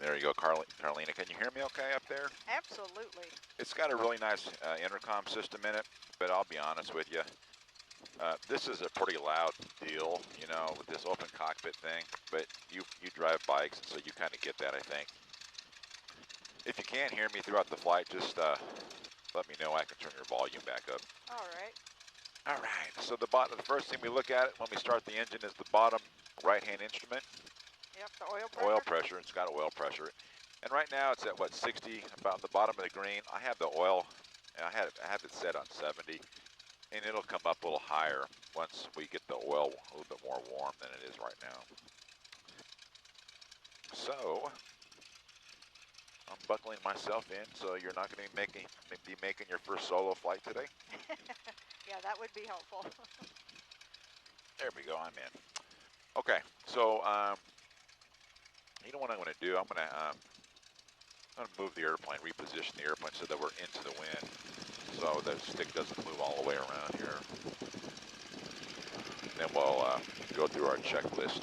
There you go, Carlena. Can you hear me okay up there? Absolutely. It's got a really nice intercom system in it, but I'll be honest with you. This is a pretty loud deal, you know, with this open cockpit thing, but you drive bikes, and so you kind of get that, I think. If you can't hear me throughout the flight, just let me know. I can turn your volume back up. All right. All right, so the first thing we look at when we start the engine is the bottom right-hand instrument. Yep, the oil pressure. Oil pressure, it's got oil pressure. And right now it's at, what, 60, about the bottom of the green. I have the oil, and I have it set on 70, and it'll come up a little higher once we get the oil a little bit more warm than it is right now. So, I'm buckling myself in, so you're not going to be making your first solo flight today? Yeah, that would be helpful. There we go, I'm in. Okay, so, you know what I'm going to do? I'm going to move the airplane, reposition the airplane so that we're into the wind, so the stick doesn't move all the way around here. Then we'll go through our checklist.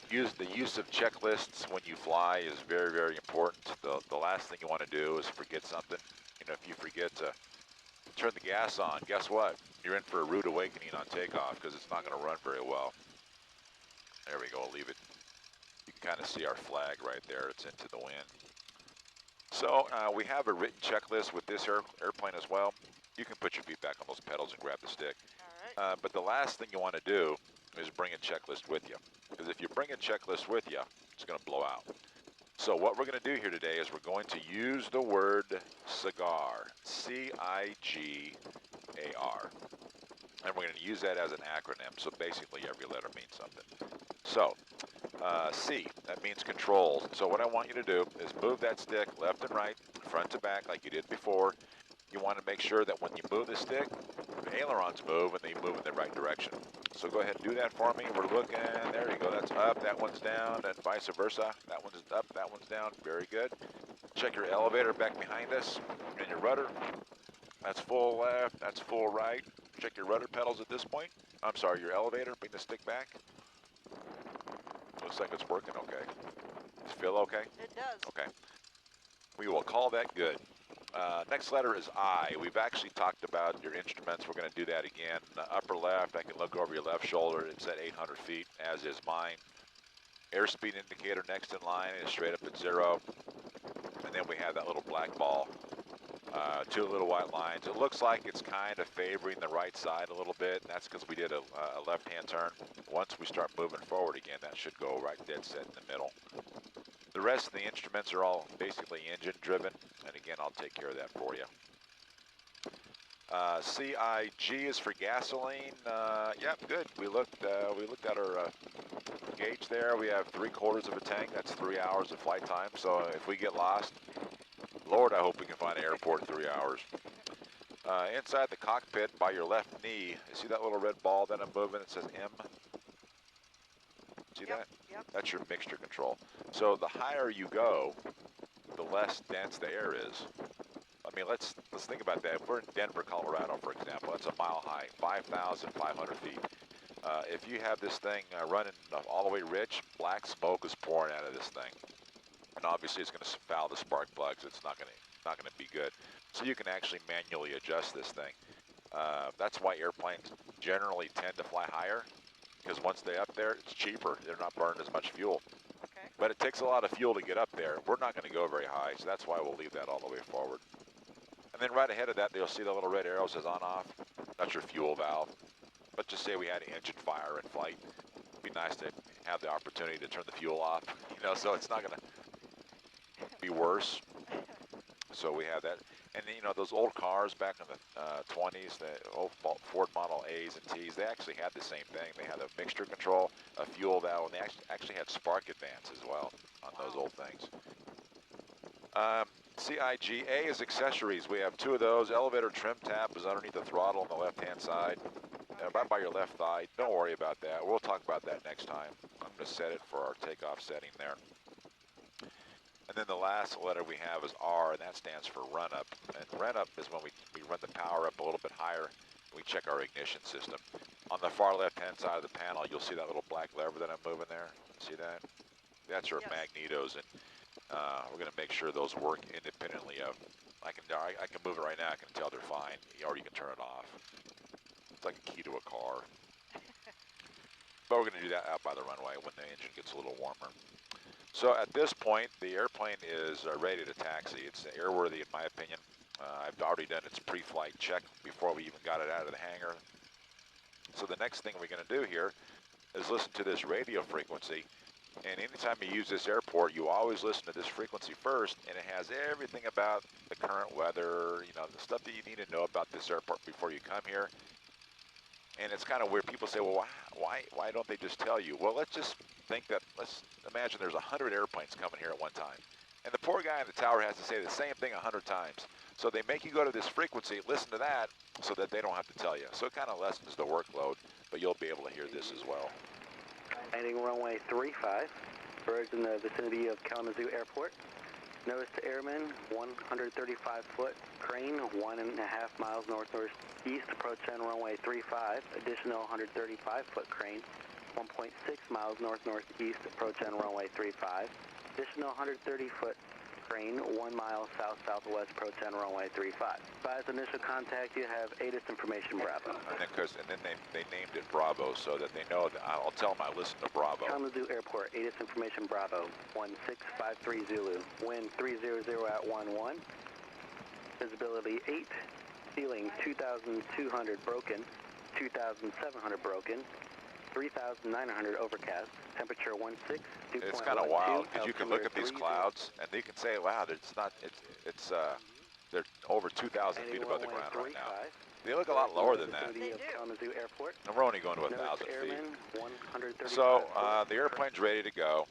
The use of checklists when you fly is very, very important. The last thing you want to do is forget something. You know, if you forget to turn the gas on, guess what? You're in for a rude awakening on takeoff because it's not going to run very well. There we go, I'll leave it. You can kind of see our flag right there. It's into the wind. So we have a written checklist with this airplane as well. You can put your feet back on those pedals and grab the stick. All right. But the last thing you want to do is bring a checklist with you. Because if you bring a checklist with you, it's going to blow out. So what we're going to do here today is we're going to use the word cigar, C-I-G-A-R. And we're going to use that as an acronym, so basically every letter means something. So, C, that means controls. So what I want you to do is move that stick left and right, front to back like you did before. You want to make sure that when you move the stick, the ailerons move and they move in the right direction. So go ahead and do that for me. We're looking, there you go, that's up, that one's down, and vice versa. That one's up, that one's down, very good. Check your elevator back behind us, and your rudder. That's full left, that's full right. Check your rudder pedals at this point. I'm sorry, your elevator, bring the stick back. Looks like it's working okay. Does it feel okay? It does. Okay. We will call that good. Next letter is I. We've actually talked about your instruments. We're going to do that again. Upper left, I can look over your left shoulder. It's at 800 feet, as is mine. Airspeed indicator next in line is straight up at 0. And then we have that little black ball. Two little white lines. It looks like it's kind of favoring the right side a little bit, and that's because we did a left-hand turn. Once we start moving forward again, that should go right dead set in the middle. The rest of the instruments are all basically engine-driven, and again, I'll take care of that for you. CIG is for gasoline. Yep, good. We looked at our gauge there. We have 3/4 of a tank. That's 3 hours of flight time. So if we get lost, Lord, I hope we can find an airport in 3 hours. Inside the cockpit, by your left knee, you see that little red ball that I'm moving? It says M. See that? Yep. That's your mixture control. So the higher you go, the less dense the air is. I mean, let's think about that. If we're in Denver, Colorado, for example, that's a mile high, 5,500 feet. If you have this thing running all the way rich, black smoke is pouring out of this thing. And obviously it's going to foul the spark plugs. It's not going to be good. So you can actually manually adjust this thing. That's why airplanes generally tend to fly higher, because once they're up there, it's cheaper. They're not burning as much fuel. Okay. But it takes a lot of fuel to get up there. We're not going to go very high, so that's why we'll leave that all the way forward. And then right ahead of that, you'll see the little red arrow says on-off. That's your fuel valve. Let's just say we had engine fire in flight. It'd be nice to have the opportunity to turn the fuel off, you know, so it's not going to be worse. So we have that. And you know, those old cars back in the 20s, the old Ford Model A's and T's, they actually had the same thing. They had a mixture control, a fuel valve, and they actually had spark advance as well on those old things. CIGA is accessories. We have 2 of those. Elevator trim tab is underneath the throttle on the left-hand side, about by your left thigh. Don't worry about that. We'll talk about that next time. I'm going to set it for our takeoff setting there. And then the last letter we have is R, and that stands for run up. And run up is when we run the power up a little bit higher. We check our ignition system. On the far left-hand side of the panel, you'll see that little black lever that I'm moving there. See that? That's our Yes. magnetos, and we're going to make sure those work independently of. I can move it right now. I can tell they're fine, or you can turn it off. It's like a key to a car. But we're going to do that out by the runway when the engine gets a little warmer. So at this point, the airplane is ready to taxi. It's airworthy in my opinion. I've already done its pre-flight check before we even got it out of the hangar. So the next thing we're going to do here is listen to this radio frequency. And anytime you use this airport, you always listen to this frequency first, and it has everything about the current weather, you know, the stuff that you need to know about this airport before you come here. And it's kind of weird. People say, well, why don't they just tell you? Well, let's just think that, let's imagine there's 100 airplanes coming here at one time. And the poor guy in the tower has to say the same thing 100 times. So they make you go to this frequency, listen to that, so that they don't have to tell you. So it kind of lessens the workload, but you'll be able to hear this as well. Landing runway 35, birds in the vicinity of Kalamazoo Airport. Notice to airmen, 135-foot crane, 1.5 miles north-northeast, approach on runway 35. Additional 135-foot crane, 1.6 miles north-northeast, approach on runway 35. Additional 130-foot crane, 1 mile south-southwest, approach on runway 35. Advise initial contact, you have ATIS information Bravo. And then they named it Bravo so that they know that I'll tell them I listen to Bravo. Kalamazoo Airport, ATIS information Bravo, 1653 Zulu. Wind 300 at 11. Visibility 8. Ceiling 2,200 broken. 2,700 broken. 3,900 overcast. Temperature 16. It's kind of wild because you can look at these clouds and you can say, wow, they're over 2,000 feet above the ground right now. They look a lot lower than that. They do. Kalamazoo Airport. And we're only going to 1,000 feet. Airmen, 135 So the airplane's ready to go,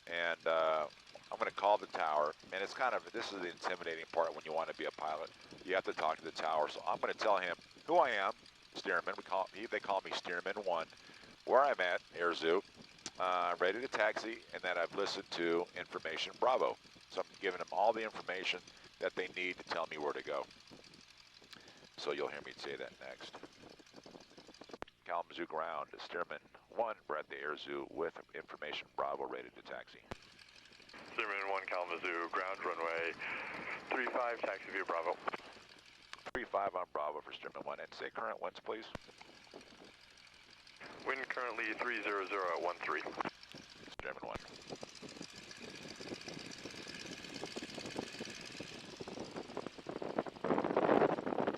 and I'm going to call the tower. And it's kind of, this is the intimidating part when you want to be a pilot. You have to talk to the tower. So I'm going to tell him who I am, Steerman. They call me Steerman 1, where I'm at, Air Zoo, ready to taxi, and that I've listened to information Bravo. So I'm giving them all the information that they need to tell me where to go. So you'll hear me say that next. Kalamazoo ground, Steerman 1, we're at the Air Zoo with information Bravo, ready to taxi. Steerman 1, Kalamazoo, ground runway 35, taxi via Bravo. 35 on Bravo for Steerman 1, and say current winds, please. Wind currently 300 at 13. Steerman 1.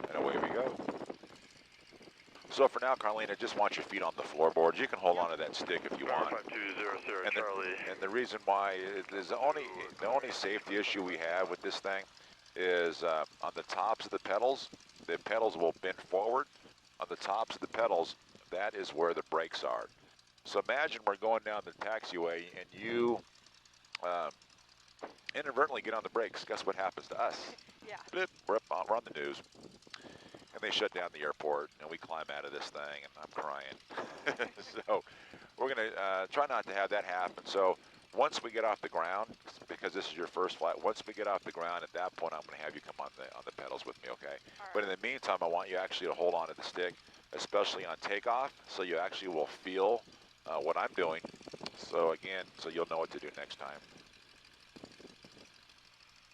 And away we go. So for now, Carlena, just want your feet on the floorboards. You can hold on to that stick if you want. 5200 Charlie. And the reason why is the only safety issue we have with this thing is on the tops of the pedals will bend forward. On the tops of the pedals, that is where the brakes are. So imagine we're going down the taxiway and you inadvertently get on the brakes. Guess what happens to us? Yeah. Blip, we're on the news. And they shut down the airport, and we climb out of this thing, and I'm crying. So we're going to try not to have that happen. So once we get off the ground, because this is your first flight, once we get off the ground, at that point, I'm going to have you come on the pedals with me, okay? All right. But in the meantime, I want you actually to hold on to the stick, especially on takeoff, so you actually will feel what I'm doing. So again, so you'll know what to do next time.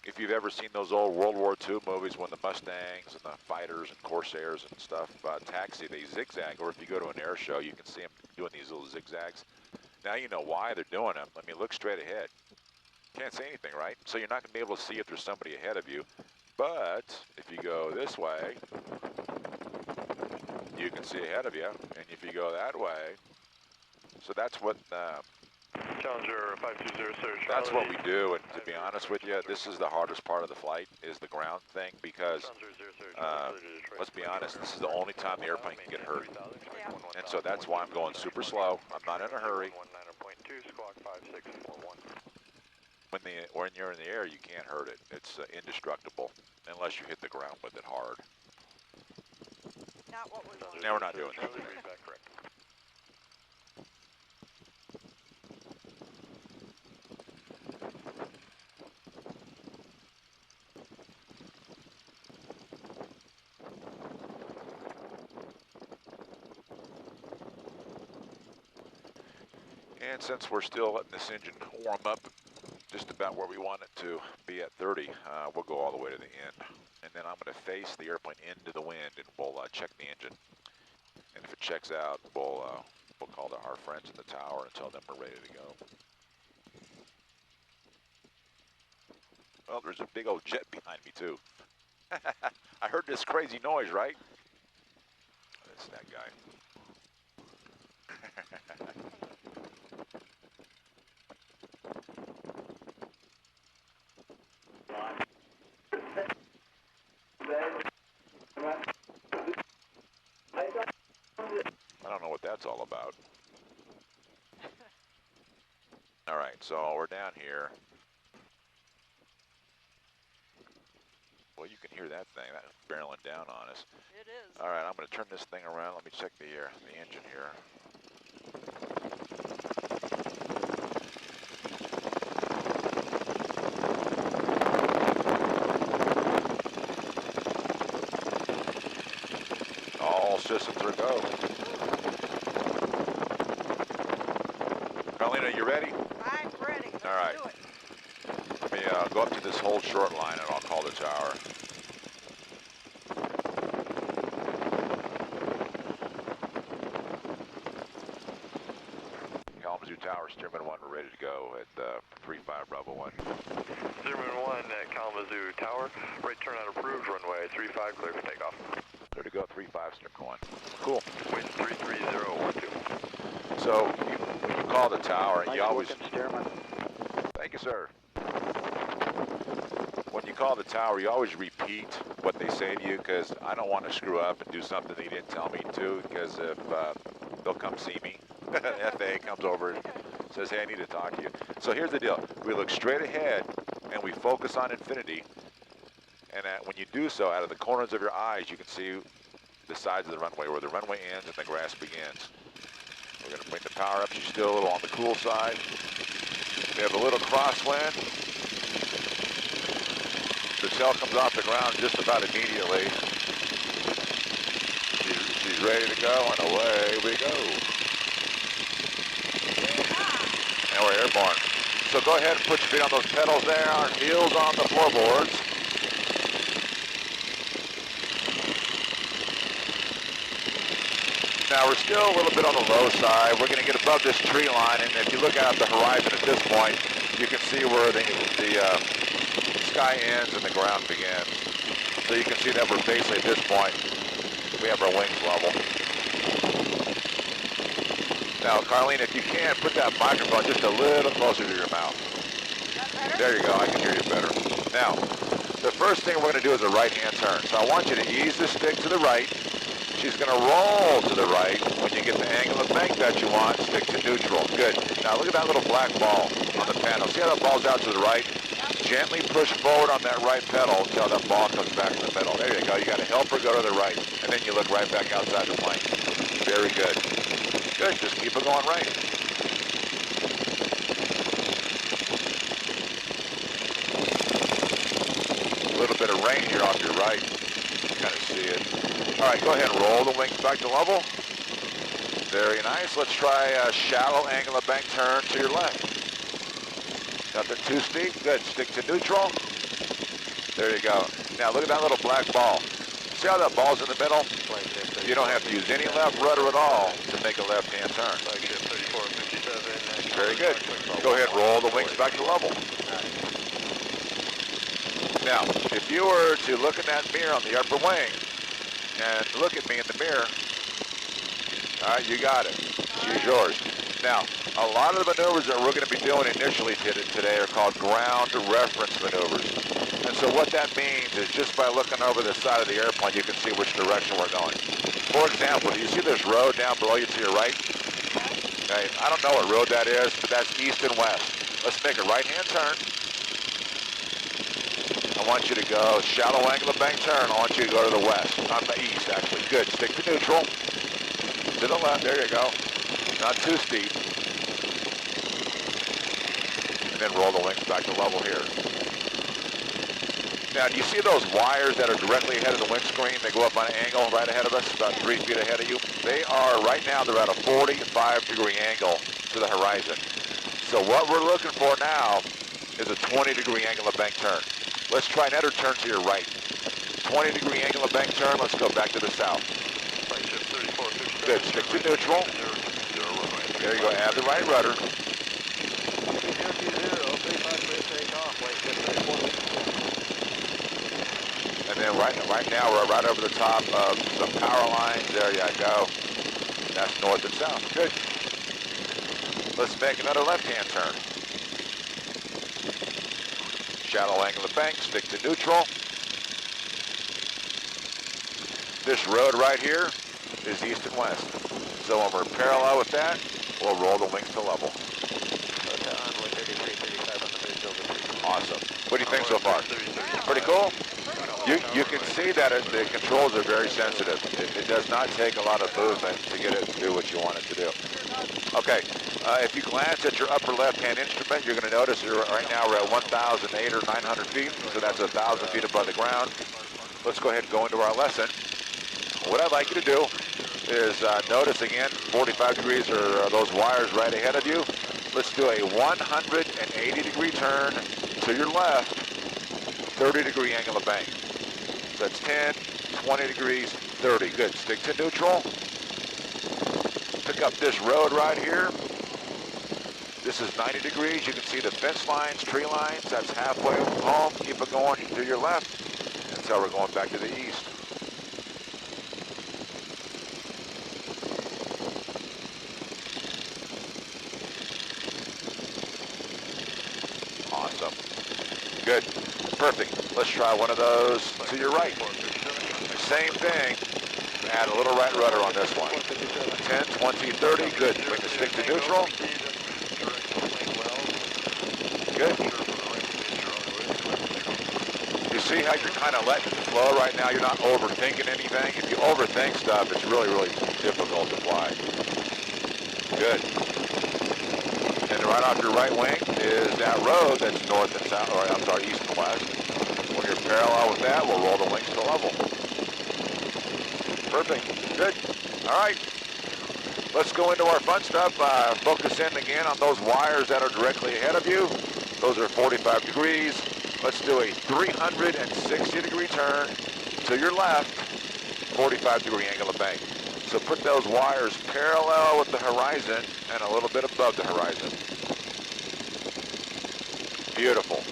If you've ever seen those old World War II movies when the Mustangs and the fighters and Corsairs and stuff taxi, they zigzag, or if you go to an air show, you can see them doing these little zigzags. Now you know why they're doing them. I mean, look straight ahead. Can't say anything, right? So you're not going to be able to see if there's somebody ahead of you. But if you go this way, you can see ahead of you. And if you go that way, so that's what... Challenger 520 Charlie. That's what we do, and to be honest with you, this is the hardest part of the flight, is the ground thing, because, let's be honest, this is the only time the airplane can get hurt. Yeah. And so that's why I'm going super slow. I'm not in a hurry. When you're in the air, you can't hurt it. It's indestructible, unless you hit the ground with it hard. Not what we want. No, we're not doing that. And since we're still letting this engine warm up just about where we want it to be at 30, we'll go all the way to the end. And then I'm going to face the airplane into the wind, and we'll check the engine. And if it checks out, we'll call our friends in the tower and tell them we're ready to go. Well, there's a big old jet behind me, too. I heard this crazy noise, right? That's that guy. I don't know what that's all about. All right, so we're down here. Well, you can hear that thing. That's barreling down on us. It is. All right, I'm going to turn this thing around. Let me check the engine here. All systems are go. Carlena, you ready? I'm ready. Let's All right. do it. Let me go up to this whole short line and I'll call the tower. Kalamazoo Tower, Stearman 1, we're ready to go at 35 Bravo 1. Stearman 1 at Kalamazoo Tower. Right turn out approved, runway 35, clear for takeoff. Clear to go, 35, Stearman 1. Cool. Wind 33012. So when you call the tower, Nice you always... looking, Stearman. Thank you, sir. When you call the tower, you always repeat what they say to you, because I don't want to screw up and do something they didn't tell me to, because if they'll come see me. FAA comes over and says, hey, I need to talk to you. So here's the deal. We look straight ahead and we focus on infinity. And when you do so, out of the corners of your eyes, you can see the sides of the runway, where the runway ends and the grass begins. We're going to bring the power up. She's still a little on the cool side. We have a little crosswind. The tail comes off the ground just about immediately. She's ready to go, and away we go. And we're airborne. So go ahead and put your feet on those pedals there, our heels on the floorboards. Now we're still a little bit on the low side. We're going to get above this tree line, and if you look out at the horizon at this point, you can see where the sky ends and the ground begins. So you can see that we're basically at this point, we have our wings level. Now, Carlene, if you can, put that microphone just a little closer to your mouth. Is that better? There you go, I can hear you better. Now, the first thing we're going to do is a right-hand turn. So I want you to ease the stick to the right. She's going to roll to the right. When you get the angle of bank that you want, stick to neutral. Good. Now look at that little black ball on the panel. See how that ball's out to the right? Gently push forward on that right pedal until that ball comes back in the middle. There you go. You got to help her go to the right. And then you look right back outside the plane. Very good. Good. Just keep it going right. A little bit of rain here off your right. Kind of see it. All right, go ahead and roll the wings back to level. Very nice. Let's try a shallow angle of bank turn to your left. Nothing too steep. Good. Stick to neutral. There you go. Now look at that little black ball. See how that ball's in the middle? You don't have to use any left rudder at all to make a left-hand turn. Very good. Go ahead and roll the wings back to level. Now, if you were to look in that mirror on the upper wing and look at me in the mirror, all right, you got it. She's yours. Now, a lot of the maneuvers that we're going to be doing initially today are called ground reference maneuvers. And so what that means is just by looking over the side of the airplane, you can see which direction we're going. For example, do you see this road down below you to your right? Okay, I don't know what road that is, but that's east and west. Let's make a right-hand turn. I want you to go shallow angle of bank turn. I want you to go to the west, not the east, actually. Good. Stick to neutral. To the left. There you go. Not too steep. And then roll the wings back to level here. Now, do you see those wires that are directly ahead of the windscreen? They go up on an angle right ahead of us, about 3 feet ahead of you. They are, right now, they're at a 45-degree angle to the horizon. So what we're looking for now is a 20-degree angle of bank turn. Let's try another turn to your right. 20-degree angle of bank turn. Let's go back to the south. Right shift 3457. Good. Stick to neutral. There you go. Add the right rudder. And then right now we're right over the top of some power lines. There you go. That's north and south. Good. Let's make another left-hand turn. Shallow angle of bank. Stick to neutral. This road right here is east and west. So when we're parallel with that, we'll roll the wings to level. Awesome. What do you think so far? Pretty cool? You can see that the controls are very sensitive. It does not take a lot of movement to get it to do what you want it to do. Okay, if you glance at your upper left-hand instrument, you're going to notice right now we're at 1,008 or 900 feet, so that's 1,000 feet above the ground. Let's go ahead and go into our lesson. What I'd like you to do is notice again, 45 degrees are those wires right ahead of you. Let's do a 180-degree turn to your left, 30-degree angle of bank. So that's 10, 20 degrees, 30. Good. Stick to neutral. Pick up this road right here. This is 90 degrees. You can see the fence lines, tree lines. That's halfway home. Keep it going to your left. That's how we're going back to the east. Awesome. Good. Perfect. Let's try one of those to your right. Same thing. Add a little right rudder on this one. 10, 20, 30. Good. Bring the stick to neutral. Good. You see how you're kind of letting it flow right now? You're not overthinking anything. If you overthink stuff, it's really, really difficult to fly. Good. And right off your right wing is that road that's north and south, or I'm sorry, east and west. When you're parallel with that, we'll roll the wings to level. Perfect. Good. All right. Let's go into our fun stuff. Focus in again on those wires that are directly ahead of you. Those are 45 degrees. Let's do a 360-degree turn to your left, 45-degree angle of bank. So put those wires parallel with the horizon and a little bit above the horizon. Beautiful.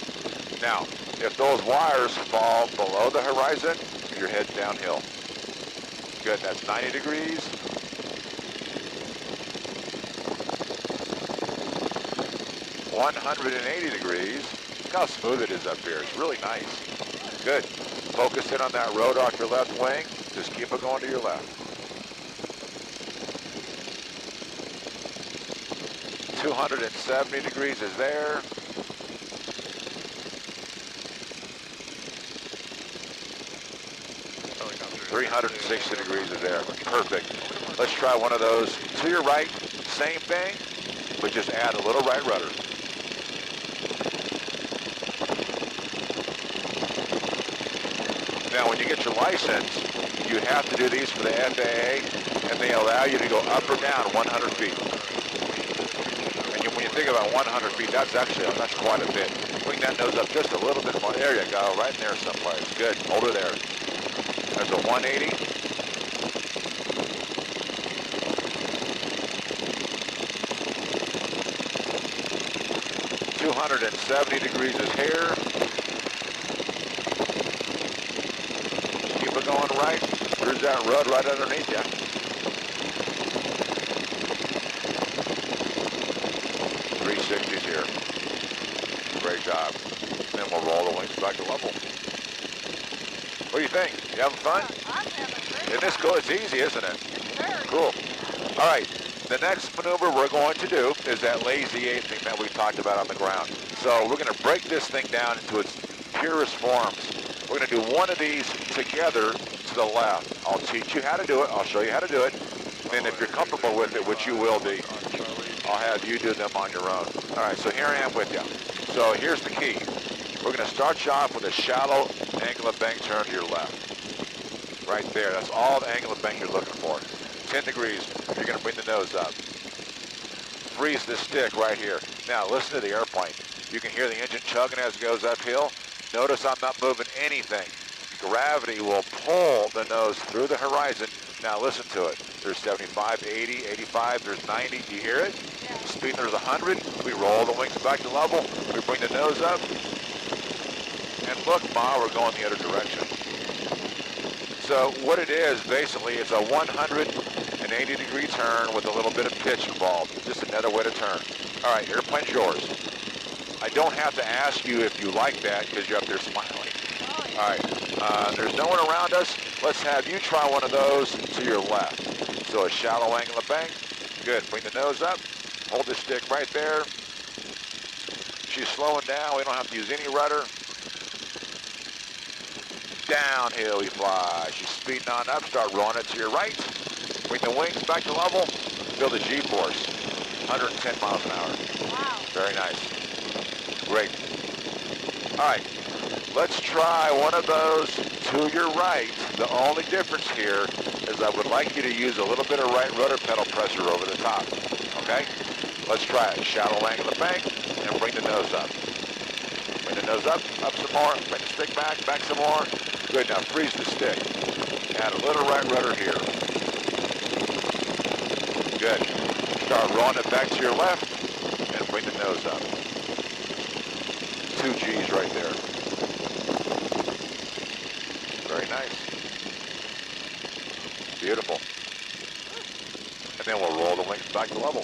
Now, if those wires fall below the horizon, you're heading downhill. Good, that's 90 degrees. 180 degrees. Look how smooth it is up here. It's really nice. Good. Focus in on that road off your left wing. Just keep it going to your left. 270 degrees is there. Helicopter. 360 degrees is there. Perfect. Let's try one of those to your right. Same thing, but just add a little right rudder. Now, when you get your license, you have to do these for the FAA, and they allow you to go up or down 100 feet. And when you think about 100 feet, that's quite a bit. Bring that nose up just a little bit more. There you go, right in there someplace. Good, hold it there. There's a 180. .270 degrees is here. Keep it going right. There's that road right underneath you. .360's here. Great job. Then we'll roll the wings back to level. What do you think? You having fun? I'm having great. Isn't this cool? It's easy, isn't it? Very Cool. All right. The next maneuver we're going to do is that lazy 8 thing that we talked about on the ground. So we're going to break this thing down into its purest forms. We're going to do one of these together to the left. I'll teach you how to do it. I'll show you how to do it. And if you're comfortable with it, which you will be, I'll have you do them on your own. All right, so here I am with you. So here's the key. We're going to start you off with a shallow angle of bank turn to your left. Right there. That's all the angle of bank you're looking for. 10 degrees. You're going to bring the nose up. freeze this stick right here. Now listen to the airplane. You can hear the engine chugging as it goes uphill. Notice I'm not moving anything. Gravity will pull the nose through the horizon. Now listen to it. There's 75, 80, 85, there's 90. Do you hear it? Yeah. Speed, there's 100. We roll the wings back to level. We bring the nose up. And look, Ma, we're going the other direction. So what it is, basically, it's a 180-degree turn with a little bit of pitch involved. Just another way to turn. All right, airplane's yours. I don't have to ask you if you like that because you're up there smiling. Oh, yeah. All right, there's no one around us. Let's have you try one of those to your left. So a shallow angle of bank. Good, bring the nose up. Hold the stick right there. She's slowing down. We don't have to use any rudder. Downhill we fly. She's speeding on up. Start rolling it to your right. Bring the wings back to level. Feel the G-force. 110 miles an hour. Wow. Very nice. Great. All right. Let's try one of those to your right. The only difference here is I would like you to use a little bit of right rudder pedal pressure over the top. Okay? Let's try it. Shallow angle the bank and bring the nose up. Bring the nose up some more. Bring the stick back some more. Good, now freeze the stick. Add a little right rudder here. Good. Start rolling it back to your left and bring the nose up. 2 G's right there. Very nice. Beautiful. And then we'll roll the wings back to level.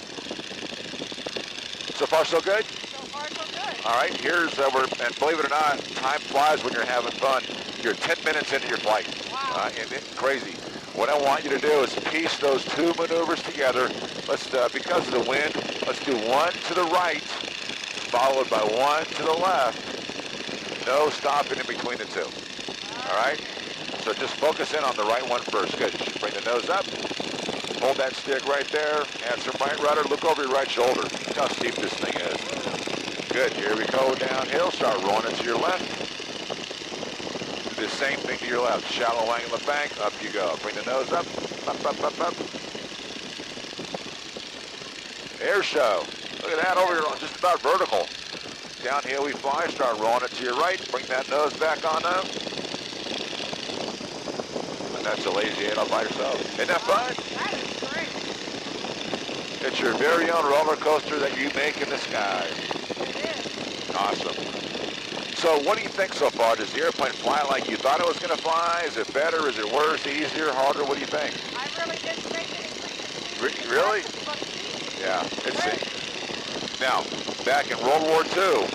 So far so good? So far, so good. All right, here's, and believe it or not, time flies when you're having fun. You're 10 minutes into your flight. Wow. And it's crazy. What I want you to do is piece those 2 maneuvers together. Let's, because of the wind, let's do one to the right, followed by one to the left. No stopping in between the 2. All right? So just focus in on the right one first. Good. Bring the nose up. Hold that stick right there. Add some right rudder. Look over your right shoulder. Look how steep this thing is. Good. Here we go downhill. Start rolling it to your left. Do the same thing to your left. Shallow angle of bank. Up you go. Bring the nose up. Up. Air show. Look at that over here. Just about vertical. Downhill we fly. Start rolling it to your right. Bring that nose back on up. And that's a lazy 8 all by yourself. Isn't that fun? That is great. It's your very own roller coaster that you make in the sky. It is. Awesome. So what do you think so far? Does the airplane fly like you thought it was going to fly? Is it better? Is it worse? Easier? Harder? What do you think? I really didn't think anything. Really? But easy. Yeah, it's Great. Now, back in World War II,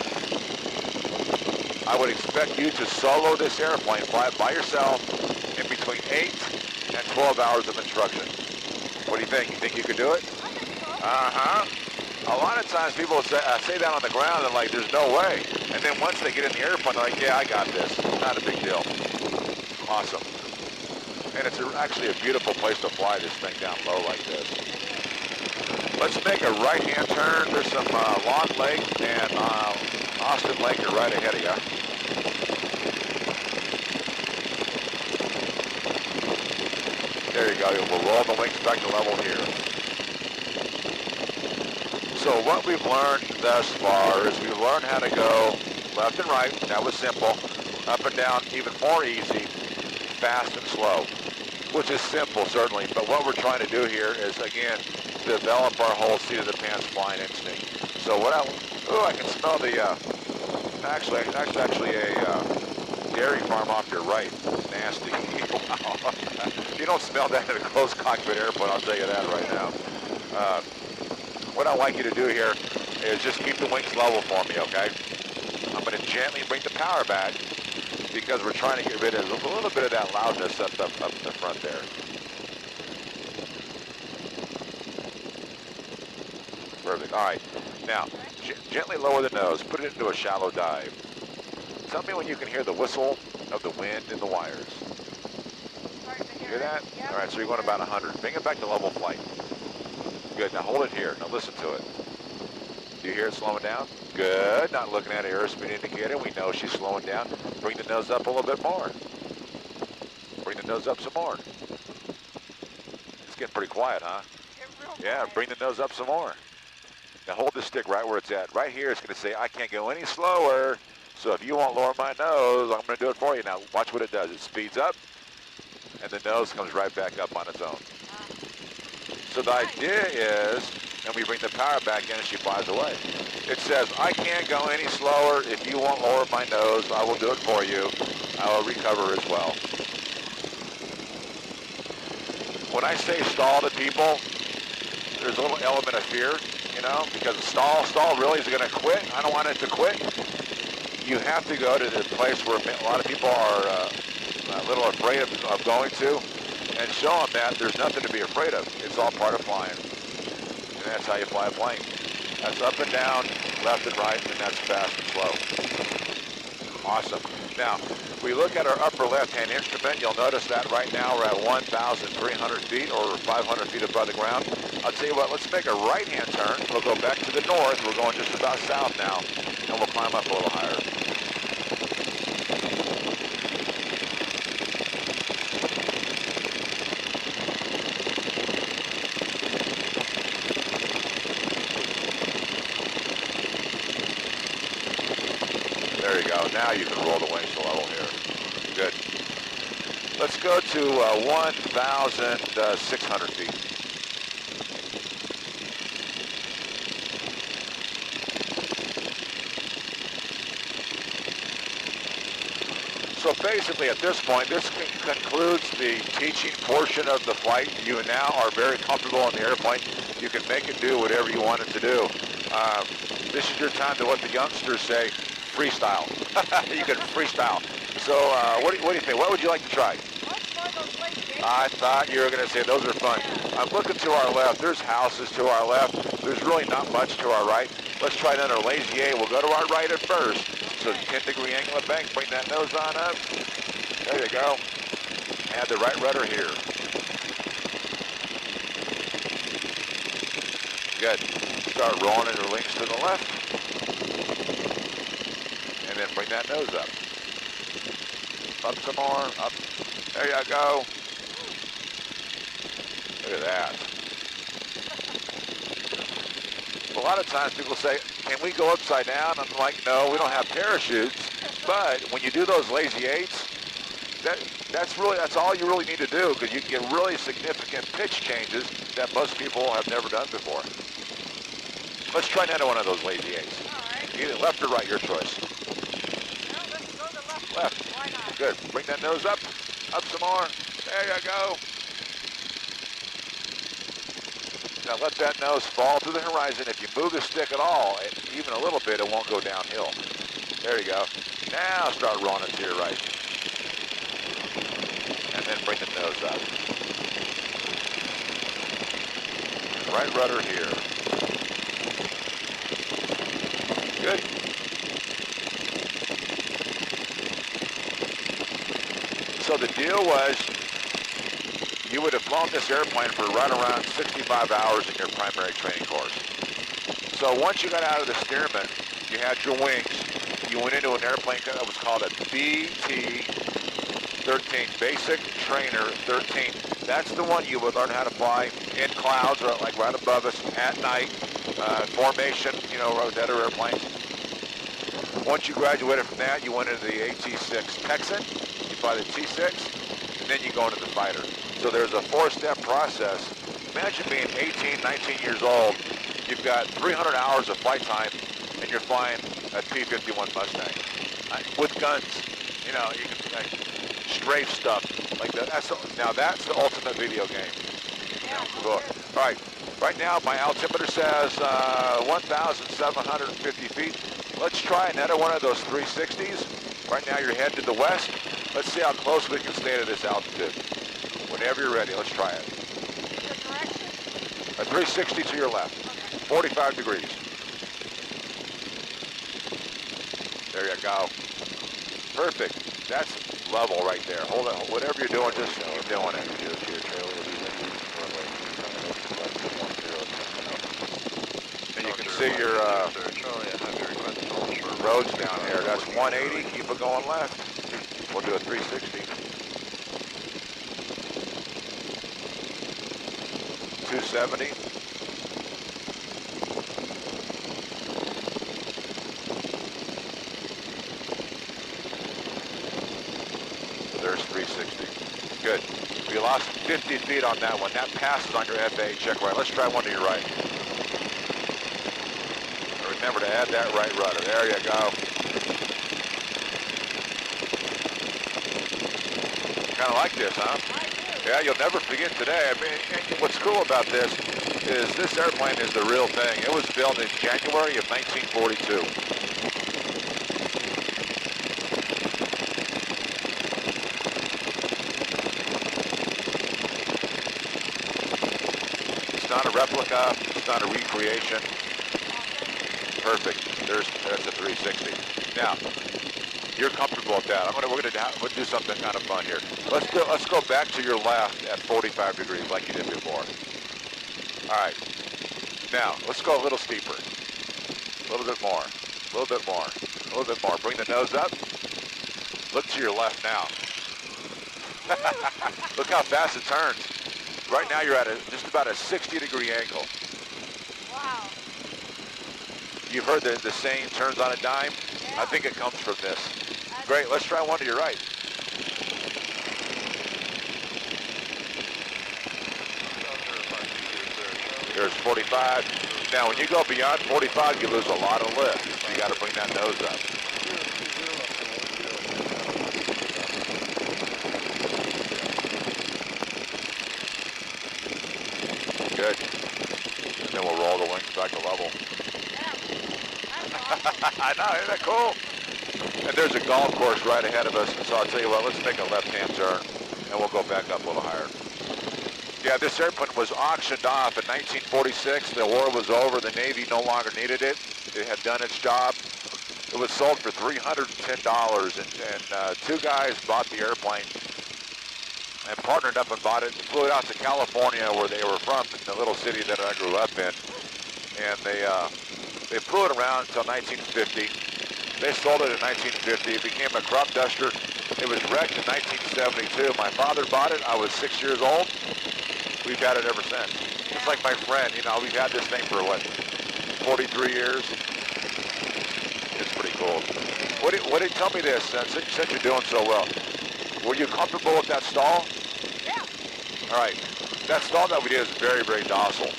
I would expect you to solo this airplane, fly it by yourself in between 8 and 12 hours of instruction. What do you think? You think you could do it? I think so. Uh-huh. A lot of times people say that on the ground and like, there's no way. And then once they get in the airplane, they're like, yeah, I got this. Not a big deal. Awesome. And it's actually a beautiful place to fly this thing down low like this. Let's make a right-hand turn. There's some Long Lake and Austin Lake are right ahead of you. There you go. We'll roll the wings back to level here. So what we've learned thus far is we've learned how to go left and right. That was simple. Up and down, even more easy. Fast and slow, which is simple, certainly. But what we're trying to do here is, again, develop our whole seat of the pants flying instinct. So what I can smell the, actually a dairy farm off your right. Nasty. Wow. You don't smell that in a closed cockpit airplane, I'll tell you that right now. What I'd like you to do here is just keep the wings level for me, okay? I'm going to gently bring the power back because we're trying to get rid of a little bit of that loudness up in the front there. Perfect. All right. Now, gently lower the nose. Put it into a shallow dive. Tell me when you can hear the whistle of the wind in the wires. Starting to Hear that? Yep. All right, so you're going about 100. Bring it back to level flight. Good. Now hold it here. Now listen to it. Do you hear it slowing down? Good. Not looking at an airspeed indicator. We know she's slowing down. Bring the nose up a little bit more. Bring the nose up some more. It's getting pretty quiet, huh? Get real Yeah, quiet. bring the nose up some more. Now hold the stick right where it's at. Right here, it's going to say, I can't go any slower. So if you won't lower my nose, I'm going to do it for you. Now watch what it does. It speeds up, and the nose comes right back up on its own. So the idea is, and we bring the power back in and she flies away. It says, I can't go any slower. If you won't lower my nose, I will do it for you. I will recover as well. When I say stall to people, there's a little element of fear, you know, because stall really is going to quit. I don't want it to quit. You have to go to the place where a lot of people are a little afraid of going to, and show them that there's nothing to be afraid of. It's all part of flying. And that's how you fly a plane. That's up and down, left and right, and that's fast and slow. Awesome. Now, if we look at our upper left-hand instrument, you'll notice that right now we're at 1,300 feet or 500 feet above the ground. I'll tell you what, let's make a right-hand turn. We'll go back to the north. We're going just about south now, and we'll climb up a little higher. There you go. Now you can roll the wings to level here. Good. Let's go to 1,600 feet. So basically at this point, this concludes the teaching portion of the flight. You now are very comfortable in the airplane. You can make it do whatever you want it to do. This is your time to let the youngsters say, freestyle. You can freestyle. So what do you think? What would you like to try? I thought you were going to say those are fun. I'm looking to our left. There's houses to our left. There's really not much to our right. Let's try another lazy A. We'll go to our right at first. So 10-degree angle of bank. Bring that nose on up. There you go. Add the right rudder here. Good. Start rolling it or links to the left. And then bring that nose up. Up some more. Up. There you go. Look at that. A lot of times people say, can we go upside down? I'm like, no, we don't have parachutes. But when you do those lazy eights, that's all you really need to do, because you can get really significant pitch changes that most people have never done before. Let's try another one of those lazy eights. All right. Either left or right, your choice. Well, let's go to left. Left. Why not? Good. Bring that nose up. Up some more. There you go. Now let that nose fall to the horizon. If you move the stick at all, even a little bit, it won't go downhill. There you go. Now start rolling it to your right. And then bring the nose up. Right rudder here. Good. So the deal was, you would have flown this airplane for right around 65 hours in your primary training course. So once you got out of the steerman, you had your wings, you went into an airplane that was called a BT-13, Basic Trainer 13. That's the one you would learn how to fly in clouds, or like right above us at night, formation, you know, Rosetta airplanes. Once you graduated from that, you went into the AT-6 Texan, you fly the T-6, and then you go into the fighter. So there's a 4-step process. Imagine being 18, 19 years old. You've got 300 hours of flight time, and you're flying a P-51 Mustang with guns. You know, you can like, strafe stuff like that. Now that's the ultimate video game. Yeah, Cool. All right. Right now, my altimeter says 1,750 feet. Let's try another one of those 360s. Right now, you're headed to the west. Let's see how close we can stay to this altitude. Whenever you're ready, let's try it. Your direction? A 360 to your left, 45 degrees. There you go. Perfect. That's level right there. Hold on. Whatever you're doing, just keep doing it. And you can see your roads down here. That's 180. Keep it going left. We'll do a 360. 270. 50 feet on that one. That passes on your FAA check right. Let's try one to your right. Remember to add that right rudder. There you go. Kind of like this, huh? Yeah, you'll never forget today. I mean, what's cool about this is this airplane is the real thing. It was built in January of 1942. It's not a replica. It's not a recreation. Perfect. That's a 360. Now, you're comfortable with that. We're gonna do something kind of fun here. Let's go back to your left at 45 degrees like you did before. All right. Now let's go a little steeper. A little bit more. A little bit more. A little bit more. Bring the nose up. Look to your left now. Look how fast it turns. Right now you're at just about a 60-degree angle. Wow. You've heard the saying turns on a dime? Yeah. I think it comes from this. Great, let's try one to your right. Here's 45. Now when you go beyond 45, you lose a lot of lift. So you got to bring that nose up. Good. And then we'll roll the wings back to level. I know, isn't that cool? And there's a golf course right ahead of us, so I'll tell you what, let's make a left-hand turn, and we'll go back up a little higher. Yeah, this airplane was auctioned off in 1946. The war was over. The Navy no longer needed it. It had done its job. It was sold for $310, and two guys bought the airplane and partnered up and bought it and flew it out to California, where they were from, in the little city that I grew up in. And they flew it around until 1950. They sold it in 1950. It became a crop duster. It was wrecked in 1972. My father bought it. I was 6 years old. We've had it ever since. It's like my friend, you know, we've had this thing for what, 43 years? It's pretty cool. What did tell me this, since you're doing so well? Were you comfortable with that stall? Yeah. All right. That stall that we did is very, very docile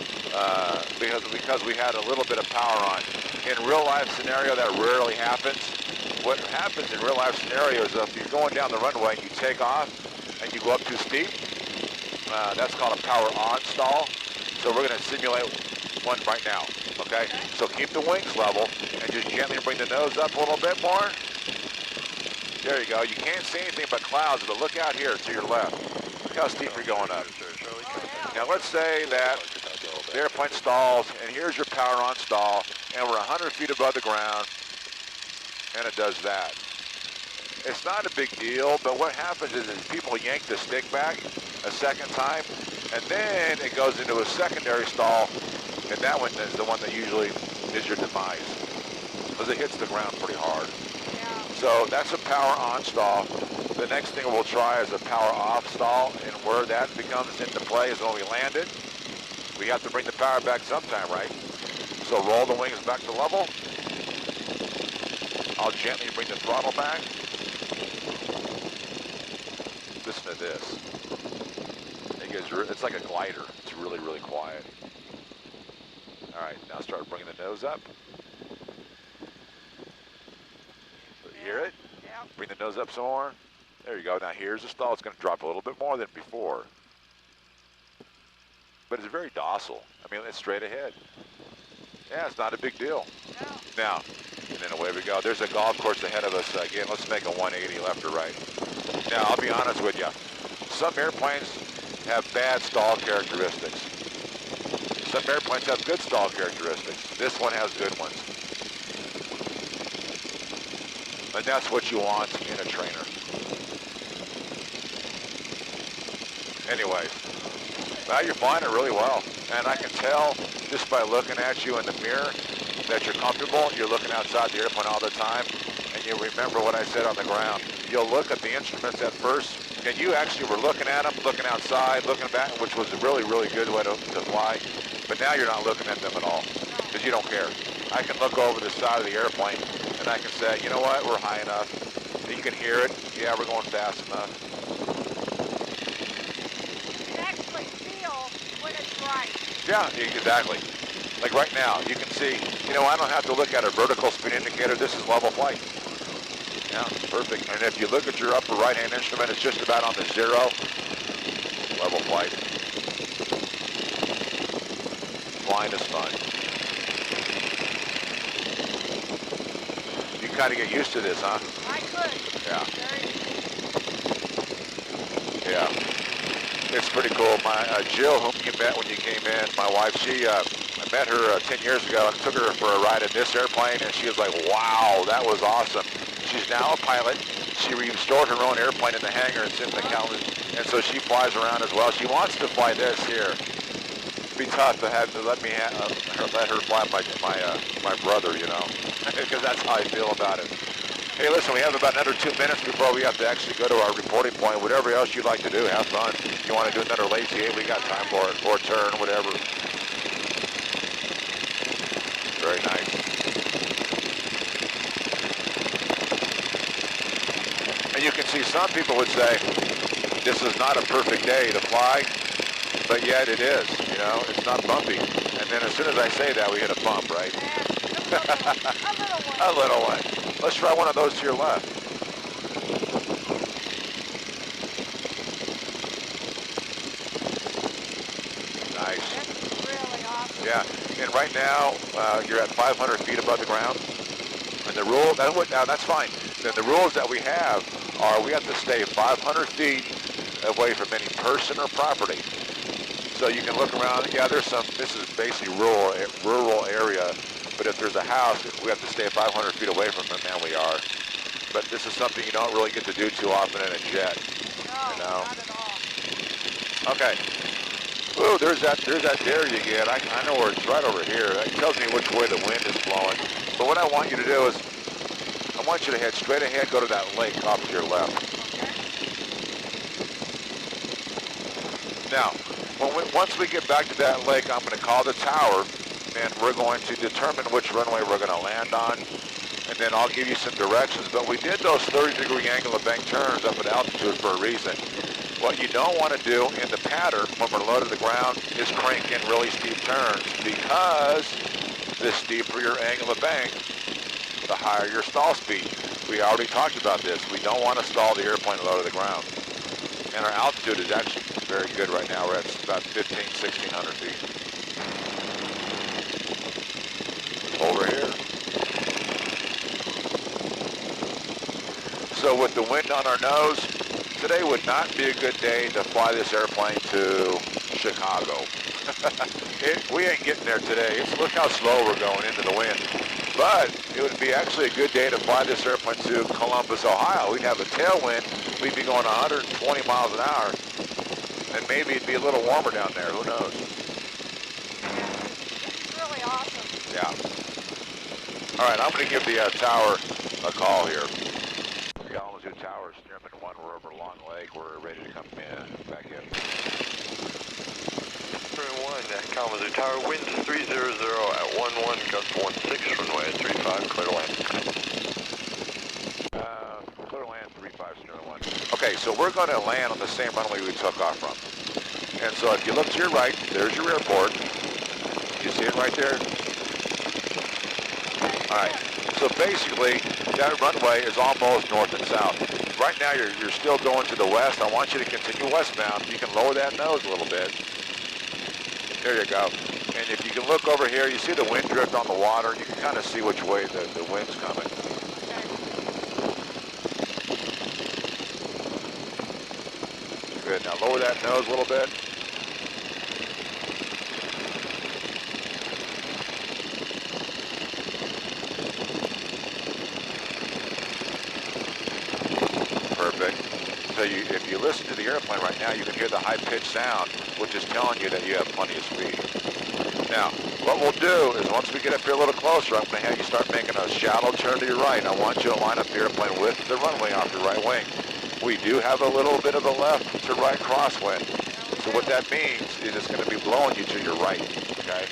because we had a little bit of power on. In real life scenario, that rarely happens. What happens in real life scenarios is if you're going down the runway and you take off and you go up too steep, that's called a power on stall. So we're going to simulate one right now, okay? So keep the wings level and just gently bring the nose up a little bit more. There you go. You can't see anything but clouds, but look out here to your left. Look how steep you're going up. Now let's say that the airplane stalls, and here's your power on stall, and we're 100 feet above the ground, and it does that. It's not a big deal, but what happens is people yank the stick back a second time, and then it goes into a secondary stall, and that one is the one that usually is your demise, because it hits the ground pretty hard. Yeah. So that's a power on stall. The next thing we'll try is a power off stall, and where that comes into play is when we land it. We have to bring the power back sometime, right? So roll the wings back to level. I'll gently bring the throttle back. Listen to this. It's like a glider. It's really, really quiet. All right, now start bringing the nose up. You hear it? Yeah. Bring the nose up some more. There you go. Now here's the stall. It's going to drop a little bit more than before. But it's very docile. I mean, it's straight ahead. Yeah, it's not a big deal. No. Now, and then away we go. There's a golf course ahead of us. Again, let's make a 180 left or right. Now, I'll be honest with you. Some airplanes have bad stall characteristics. Some airplanes have good stall characteristics. This one has good ones. And that's what you want in a trainer. Anyways, now you're flying it really well. And I can tell just by looking at you in the mirror that you're comfortable. You're looking outside the airplane all the time. And you remember what I said on the ground. You'll look at the instruments at first, and you actually were looking at them, looking outside, looking back, which was a really, really good way to fly. But now you're not looking at them at all, because you don't care. I can look over the side of the airplane, and I can say, you know what, we're high enough. You can hear it. Yeah, we're going fast enough. That Yeah, exactly. Like right now, you can see, you know, I don't have to look at a vertical speed indicator. This is level flight. Yeah, perfect. And if you look at your upper right-hand instrument, it's just about on the 0. Level flight. Flying is fun. You kind of get used to this, huh? I could. Yeah. Very. Yeah. It's pretty cool. My Jill, whom you met when you came in, my wife, I met her 10 years ago and took her for a ride in this airplane, and she was like, wow, that was awesome. She's now a pilot. She restored her own airplane in the hangar. It's in the calendar, and so she flies around as well. She wants to fly this here. It'd be tough to have to let her fly my brother, you know, because that's how I feel about it. Hey, listen, we have about another 2 minutes before we have to actually go to our reporting point. Whatever else you'd like to do, have fun. If you want to do another lazy eight, we got time for it, or a turn, whatever. Very nice. And you can see some people would say, this is not a perfect day to fly, but yet it is, you know, it's not bumpy. And then as soon as I say that, we hit a bump, right? A little one. A little one. Let's try one of those to your left. Nice. That's really awesome. Yeah, and right now, you're at 500 feet above the ground. And the rule, now that's fine. Then the rules that we have are we have to stay 500 feet away from any person or property. So you can look around, yeah, there's some, this is basically rural area, but if there's a house, we have to stay 500 feet away from them, and we are. But this is something you don't really get to do too often in a jet. No, You know? not at all. Okay. Ooh, there's that dare you get. I know where it's right over here. That tells me which way the wind is blowing. But what I want you to do is, I want you to head straight ahead, go to that lake off to your left. Okay. Now, once we get back to that lake, I'm going to call the tower, and we're going to determine which runway we're going to land on, and then I'll give you some directions. But we did those 30-degree angle of bank turns up at altitude for a reason. What you don't want to do in the pattern when we're low to the ground is crank in really steep turns, because the steeper your angle of bank, the higher your stall speed. We already talked about this. We don't want to stall the airplane low to the ground. And our altitude is actually very good right now. We're at about 1,600 feet. Over here. So with the wind on our nose, today would not be a good day to fly this airplane to Chicago. We ain't getting there today. Look how slow we're going into the wind. But it would be actually a good day to fly this airplane to Columbus, Ohio. We'd have a tailwind. We'd be going 120 miles an hour. And maybe it'd be a little warmer down there. Who knows? It's really awesome. Yeah. All right, I'm going to give the tower a call here. Kalamazoo Tower, Stearman 1, we're over Long Lake. We're ready to come in, back in. Stearman 1, Kalamazoo Tower, winds 300 at 11, gust 16, runway 35, clear to land. Clear land 35, Stearman 1. Okay, so we're going to land on the same runway we took off from. And so if you look to your right, there's your airport. You see it right there? All right, so basically, that runway is almost north and south. Right now, you're still going to the west. I want you to continue westbound. You can lower that nose a little bit. There you go. And if you can look over here, you see the wind drift on the water. You can kind of see which way the wind's coming. Good. Now lower that nose a little bit. So if you listen to the airplane right now, you can hear the high-pitched sound, which is telling you that you have plenty of speed. Now, what we'll do is once we get up here a little closer, I'm going to have you start making a shallow turn to your right. I want you to line up the airplane with the runway off your right wing. We do have a little bit of a left to right crosswind. So what that means is it's going to be blowing you to your right, okay?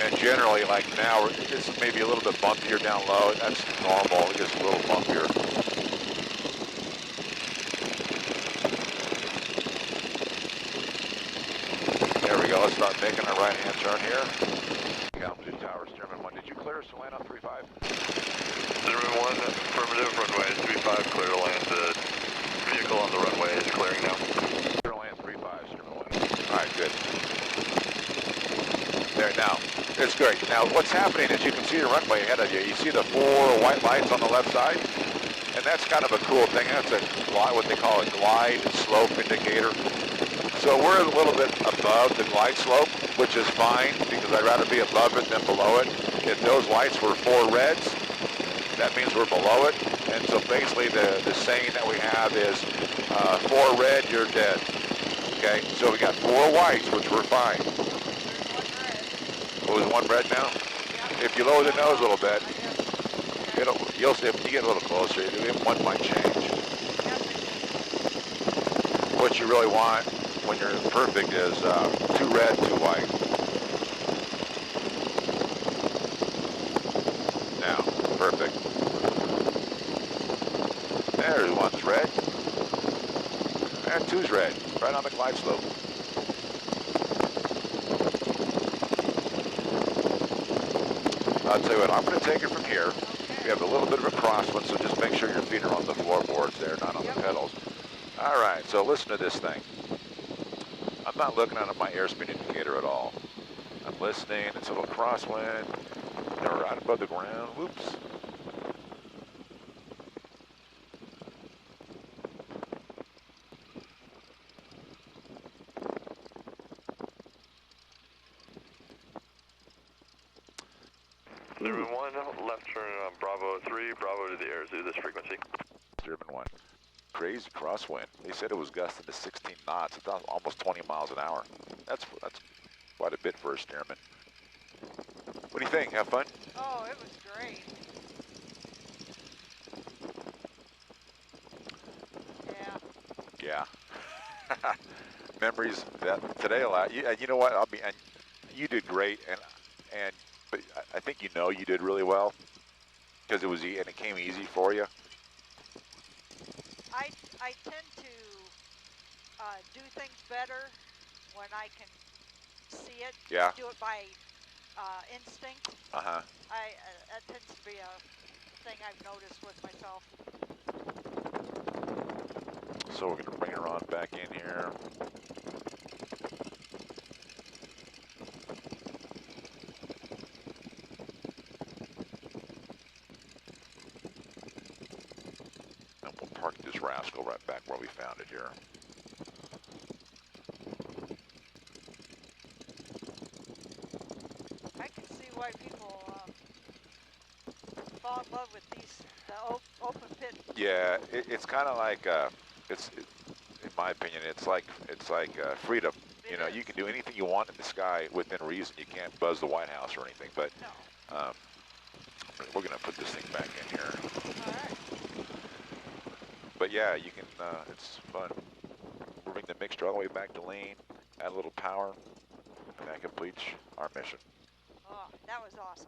And generally, like now, it's maybe a little bit bumpier down low. That's normal. It gets a little bumpier. making a right-hand turn here. Kalamazoo Tower, Stearman 1. Did you clear us to land on 35? Stearman 1, affirmative, runway 35, clear to land. The vehicle on the runway is clearing now. Clear to land 35, Stearman 1. All right, good. There, now, it's great. Now, what's happening is you can see the runway ahead of you. You see the 4 white lights on the left side? And that's kind of a cool thing. That's a what they call a glide slope indicator. So we're a little bit above the glide slope, which is fine because I'd rather be above it than below it. If those lights were 4 reds, that means we're below it. And so basically the saying that we have is 4 red, you're dead. Okay, so we got 4 whites, which we're fine. Oh, there's 1 red now? Yeah. If you lower the nose a little bit, you'll see if you get a little closer, 1 might change. What you really want when you're perfect is 2 red, 2 white. Now, perfect. There's 1's red. And 2's red, right on the glide slope. I'll tell you what, I'm going to take it from here. Okay. We have a little bit of a crosswind, so just make sure your feet are on the floorboards there, not on the pedals. All right, so listen to this thing. I'm not looking at my airspeed indicator at all. I'm listening. It's a little crosswind. They're right above the ground. Whoops. Stearman 1, left turn on Bravo 3, Bravo to the air zoo, this frequency. Stearman 1. Crazy crosswind. They said it was gusting to 16 knots, about almost 20 miles an hour. That's quite a bit for a Stearman. What do you think? Have fun? Oh, it was great. Yeah. Yeah. Memories that today a lot. You know what? And you did great, but I think you did really well because it was and it came easy for you. I tend to do things better when I can see it. Yeah. Do it by instinct. Uh-huh. That tends to be a thing I've noticed with myself. So we're gonna bring her on back in here. And we'll park this rascal right back where we found it here. I can see why people fall in love with the open pit. Yeah, it's kind of like in my opinion, it's like freedom. You know, you can do anything you want in the sky within reason. You can't buzz the White House or anything, but No. we're gonna put this thing back in here. All right. But yeah, you can. It's fun. We'll bring the mixture all the way back to lean, add a little power, and that completes our mission. Oh, that was awesome.